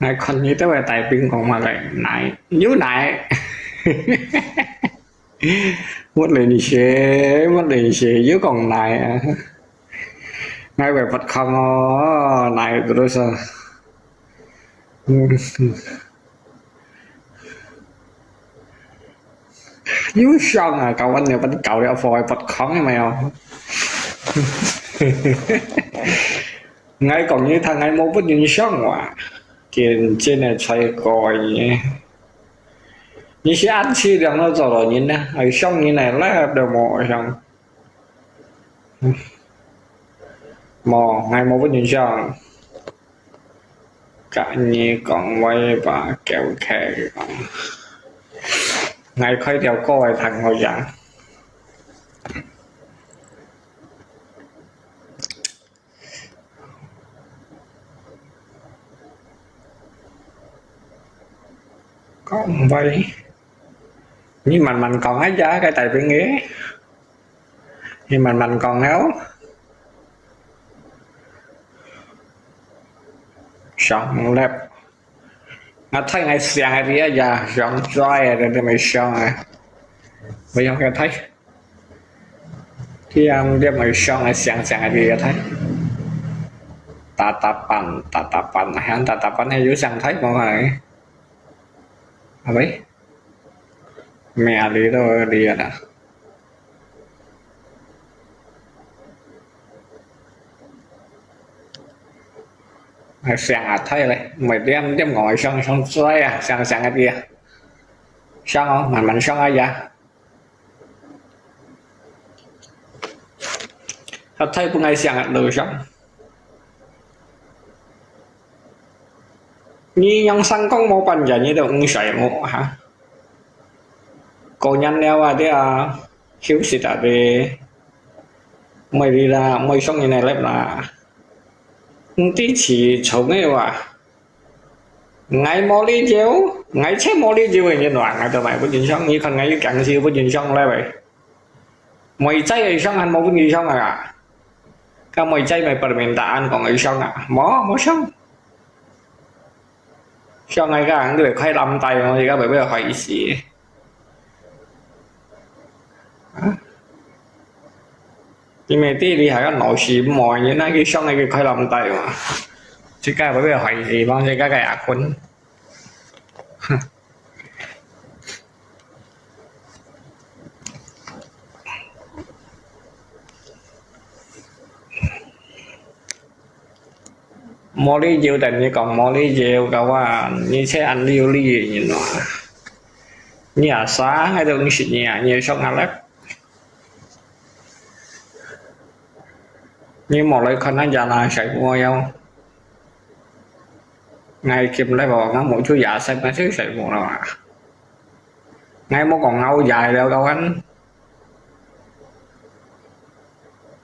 ngày còn như tới về tài pin còn mà lại nãy dưới nãy mất lì xì dưới còn này ngay về vật không này tôi sao dưới sân à cậu anh này bánh cậu đeo phôi vật không hay mèo ngay còn như thằng ngay mua bất nhiên sân mà tiền trên này chơi coi nhé như sẽ ăn chi được nó rồi nhìn nè ở sông như này lá đều mò xong mò ngay mua bất nhiên sân cả như còn quay và kéo khe ngay khơi đeo coi thằng ngồi dạng còn vậy nhưng mà mình còn hết giá cái tài viên nghĩa nhưng mà mình còn héo xong lẹp nó thấy ngày sáng hay đi giờ xong rồi rồi mày xong à bây giờ cái thấy khi đem mày xong ngày sáng hay đi thấy tatapan hắn tatapan hay dưới sang thấy mọi người à mấy mẹ đi đâu đi à sáng thấy này mày đem ngồi xong xoay à sáng cái kia xong không mình xong ai vậy thật thấy của ngày sáng được xong như nhân sinh có một phần giờ như được sợi một hả cô nhân đeo à thế à hiếu sĩ tại vì mày đi ra mày xong như này lại là tí chỉ chống ấy mà ngày mò đi chéo ngày chết mò đi chéo như đoạn ngày tụi mày có chuyện xong như còn ngày cạnh siêu có chuyện xong lại vậy mày cháy rồi xong anh một cái gì xong à cái mày cháy mày bật mình tạ anh còn ấy xong à mó xong xong ngày cả người khai lâm tay mà thì các bạn bây giờ hỏi gì thì mày tí đi hỏi cái nội xì mồi như nó cái xong này cái khai lâm tay mà chứ các bạn bây giờ hỏi gì bao nhiêu các cái ác quấn mò đi chiều tình như còn mò đi chiều cậu à như xe anh liêu ly gì nhìn nó nhà xá hay đâu như xịt nhà nhiều xong ăn lép nhưng một lời khăn anh già là sẽ mua không ngay kịp lấy vào nó mỗi chú giả xem nó xíu sẽ mua nào ngay mới còn ngâu dài đâu đâu anh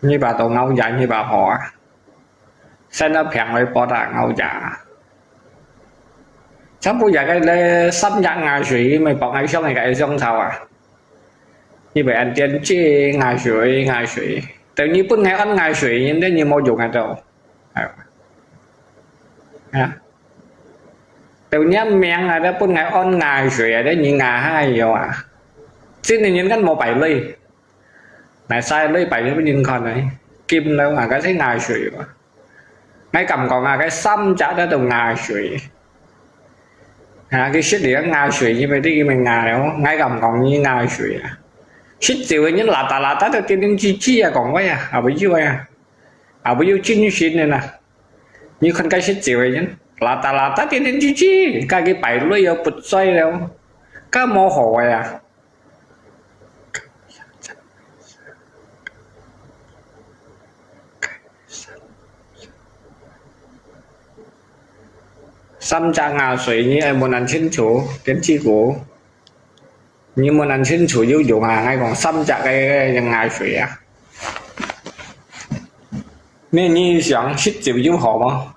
như bà tổ ngâu dài như bà họ xem nó phèn lại bỏ ra ngâu giả chắc bây giờ cái lê xâm nhận ngài水mày bỏ ngay xong này cái xong sao à như vậy anh tiên chi ngài水tự nhiên bữa ngày ăn ngài水nhưng đến như mô dùng ngài đâu tự nhiên miệng ngài đó bữa ngày ăn ngài水đấy như ngài hai nhiều à xin thì những cái một bảy ly này sai ly bảy với nhìn con này kim đâu mà cái thấy ngài水mà ngay cầm còn là cái xăm chả đã từ ngài水cái shit địa ngài水như vậy đi mình ngài đâu ngay cầm còn như ngài水à shit chiều những là ta được tiền chi à còn vậy à bây giờ à bây giờ chính shit này nè như con cái shit chiều ấy là ta tiền chi cái bảy lưỡi ở bật xoay đâu cái mô hồ à xăm trang ngà水như em muốn ăn清楚đến chi của nhưng muốn ăn清楚yêu dụng hàng hay còn xăm chặt cái ngà水à nên như想吃酒就好吗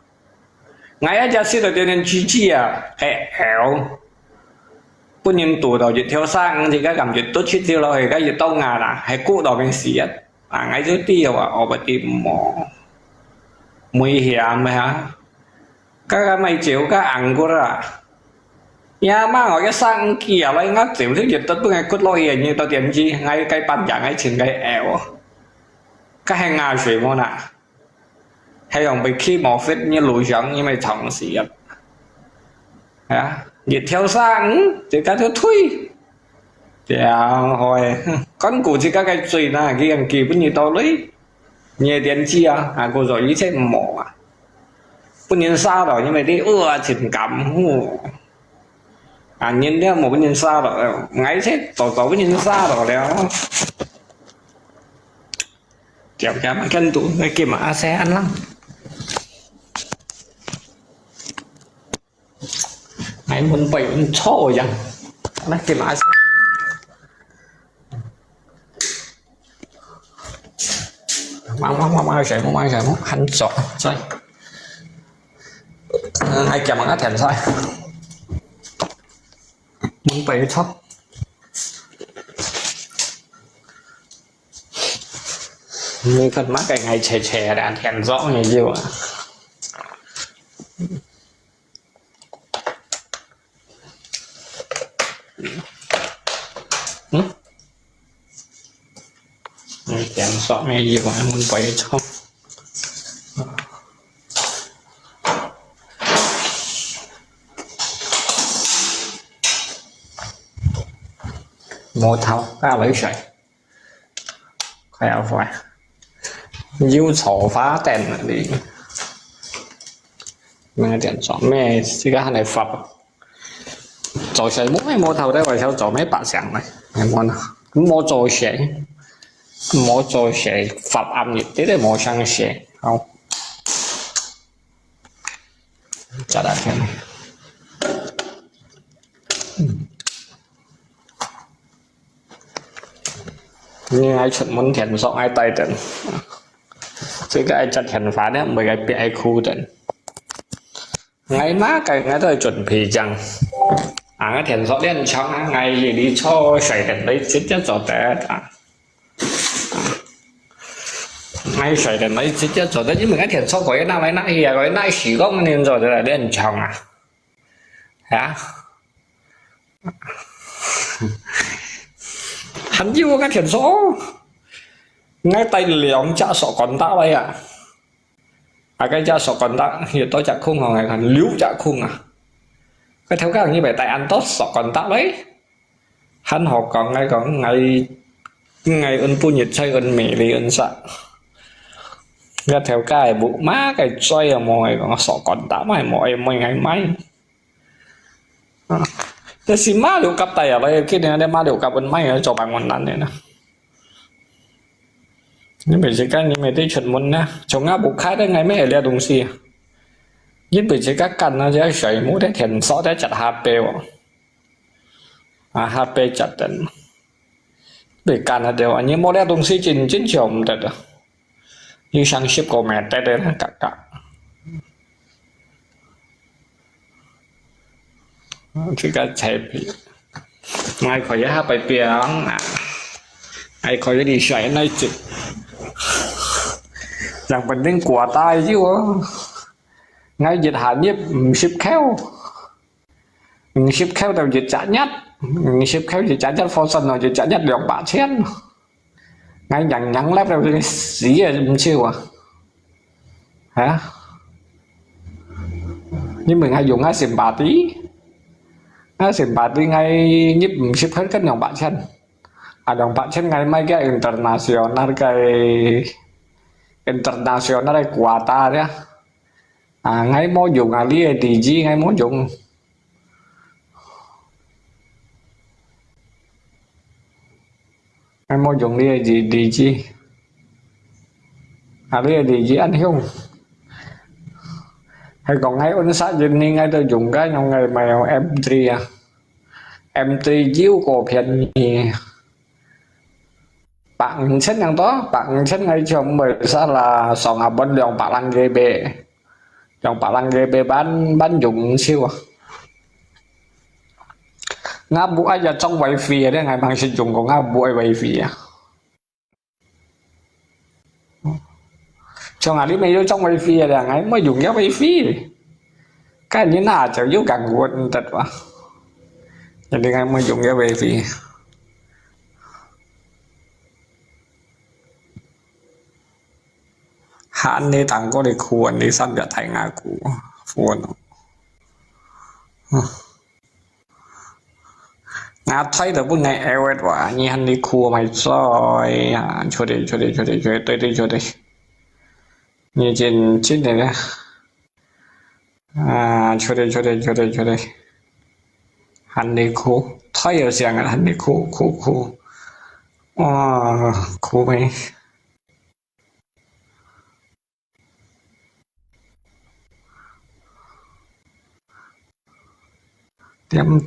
ngay ở家吃的点点鸡鸡啊hẻo不能躲到一条山thì cái cảm giác tốt chết tiêu rồi cái gì tao ngà là hay cố đào bên xí ngay dưới tiêu à ở bên tim mỏ nguy hiểm mà hả cái mày chịu cái ăn của ra nhà mà ngồi cái sang kia lại ngắt chịu thứ gì tất ngay cốt lôi như tao tiền chi ngay cái bàn dạng ngay chừng cái ẻo cái hàng ngà水么呐hay còn bị khi một phết như lùi giống như mày thòng xì ập nhiệt theo sang thì cái thứ thui thì hồi con cụ chỉ các cái chuyện là cái ăn kỳ vẫn như tao lấy nhiều tiền chi cô rồi ý thế mỏ bất nhiên sao rồi nhưng mà đi tình cảm nhìn theo một bất nhiên sao rồi ngay thế tổ bất nhiên sao rồi đó kéo cả mà chân tụ cái kia mà xe ăn lắm ngày muốn bảy muốn cho rằng nó kia mà mang sợi một hành sọt rồi ai kèm bằng thèm sai muốn bảy thấp như phần mắt cái ngày trẻ đã thèm rõ như nhiều chạm sọ này gì mà muốn quay cho một thao ta lấy sợi khai áo phải yêu sổ phá tiền đi mẹ tiền sọ mẹ cái cái này phập rồi sợi mỗi một thao đấy phải theo rồi mấy bạn sáng này em muốn mua rồi sợi mỗi rồi sẽ phập âm nhiệt thế để mỗi sang sẽ không trả lại cái này như ai chuẩn muốn thiền rõ ai tay tận chứ cái ai chặt thiền phá đấy mấy cái bị ai khu tận ngay má cái ngay tôi chuẩn bị rằng cái thiền rõ đen trong ngày gì đi cho sảy thiền đấy chết chết rõ té ngay sợi đến mấy chứ chết rồi đấy nhưng mà cái thiền sau cái nào ấy nãy thì cái nãy chỉ có nên rồi là đến chồng hả hắn yêu cái thiền số ngay tay liều cha sọ còn ta đây cái cha sọ còn ta hiện tôi chặt khung hồi ngày còn liếu chặt khung cái theo các như vậy tại ăn tốt sọ còn ta đấy hắn họ còn ngày ơn pu nhiệt chơi ơn mẹ đi ơn sợ ra theo cái bộ má cái xoay ở mọi còn sọ còn tá mày mọi ngày mai thế xin má đều cặp tay ở đây cái này má đều cặp bên máy ở chỗ bằng này nè nhưng bởi vì cái như mày thấy chuẩn muốn nè chống ngã bụng khai đấy ngày mấy là đồng xì nhưng bởi vì các căn nó sẽ sợi mũi đấy thiền sọ đấy chặt HP HP chặt tận bởi căn là đều như mô đeo đồng xì trên trường thật như sang ship của mẹ tới đây là cả thì cái chạy ngay khỏi giá bài bìa ai khỏi đi sải này chứ rằng mình đến quả tay chứ ngay dịch hạn nhiếp ship khéo ship khéo đầu dịch trả nhất ship khéo dịch trả nhất phô sân rồi dịch trả nhất được bả chén ngay nhắn lép đâu cái gì chưa hả nhưng mình hay dùng xìm bà tí ngay nhíp ship hết các dòng bạn chân dòng bạn chân ngay mấy cái international đây của ta đấy ngay mỗi dùng lý thì gì ngay mỗi dùng ngay mỗi dùng lý gì chi lý gì anh không hay còn ngay ôn sát dân nên ngay tôi dùng cái trong ngày mà M3 M3 chiếu cổ phiền bạn xét năng đó bạn xét ngay trong bởi sao là sòng bên dòng bạn lăng GB dòng bạn lăng GB bán dùng siêu ngã bụi ai giờ trong vậy phì đấy ngày bằng sử dụng của ngã bụi vậy phì cho ngã đi mấy đứa trong vậy phì là ngày mới dùng cái vậy phì Kayaknya aja yuk gangguan entet wah. Jadi ngay mới dùng cái về thì hạn đi tăng có đi khuôn đi săn cả thành ngà cũ phuôn ngà thấy được bữa ngày eo ấy quả như hắn đi khua mày rồi cho đi tới như trên chín này nè cho đi hắn đi khu thấy ở xe ngà hắn đi khu khu mày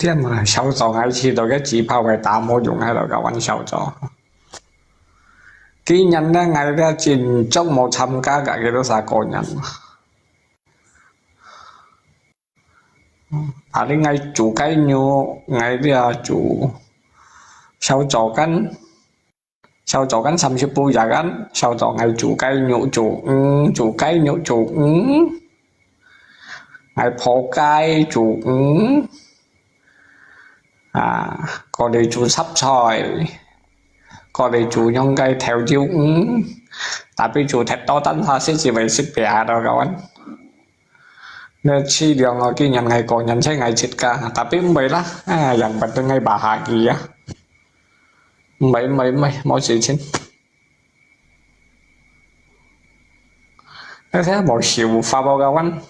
tiêm mà sáu trò ngay khi đó cái chỉ bao về tám mô dụng hay là cảวันsáu trò kỹ nhân đó ngày đó chỉ trong một trăm cả cái đó là cổ nhân đi ngay chủ cái nhu ngay đi chủ sáu trò cắn xăm chụp bùi giả cắn sáu trò ngay chủ cái nhu chủ cái nhu chủ ngày phổ cái chủ có đi chủ sắp soi có đi chủ nhông cây theo chiếu tapi chủ thật to tấn ha sẽ chỉ về sức bẻ đâu các bạn nên chi điều ngồi kia nhận ngày còn nhận thấy ngày chết cả tapi mấy lá dần bật tới ngày bà hạ gì á mấy mỗi sự chính thế một xíu pha bao các bạn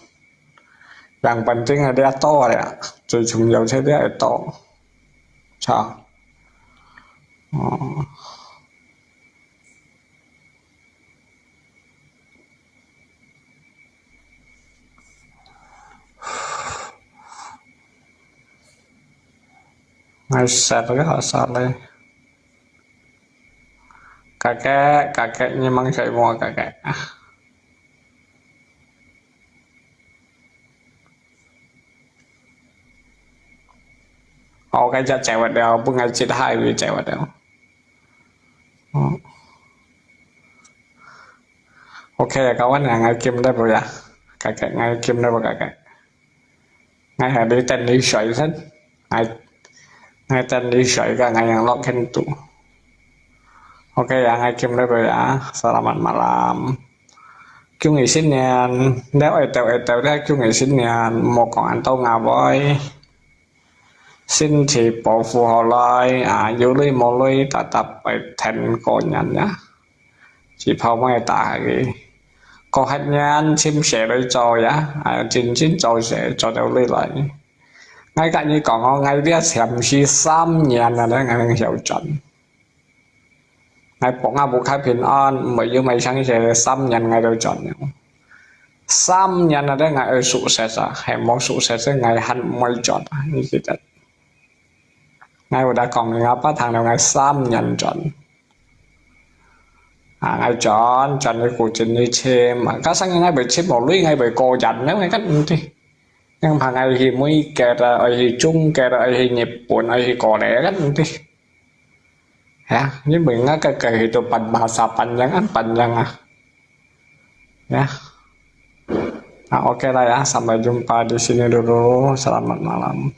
dần bật tới ngày đeo to đấy rồi chúng dầu thế đeo to sao ngày sạch cái họ sạch đây kakek memang saya mau kakek cái cho chạy vào đèo bưng ngày chết hai vì chạy vào đèo ok các bạn là ngày kim đây rồi à cái ngày kim đây rồi cái ngày là đi tên đi sợi hết ngày tên đi sợi cả ngày yang lock khen tụ ok ya ngày kim đây rồi à selamat malam kêu ngày sinh nhật nếu ai tèo ra kêu ngày sinh nhật một con anh tao ngà voi xin thì bộ phù hợp lại dù lý một lý ta tập phải thành cổ nhận nhá chỉ phao mấy ta cái có hết nhàn chim sẻ đối cho nhá chính cho sẽ cho đều lý lại ngay cả như còn ngay biết xem si xăm nhàn là đấy ngay hiểu chuẩn ngay bỏ bộ khai bình an mấy như mấy sáng sẽ xăm nhàn ngay đối chuẩn xăm nhàn là đấy ngay ở sụ sẽ ra hay món sụ sẽ ngày hẳn mấy chọn như thế đấy ngay đã còn ngáp thằng nào ngay xăm nhận chuẩn ngay chọn cái cuộc trình đi xem mà các sáng ngay bị xếp một lưới ngay bị cô chặn nếu ngay cách thì nhưng mà ngày thì mới kẹt ở thì chung kẹt ở thì nhịp buồn ở thì cỏ đẻ cách thì hả nhưng mình á cái thì tụi bạn bà sạp bạn chẳng ăn bạn chẳng ya oke lah ya sampai jumpa di sini dulu selamat malam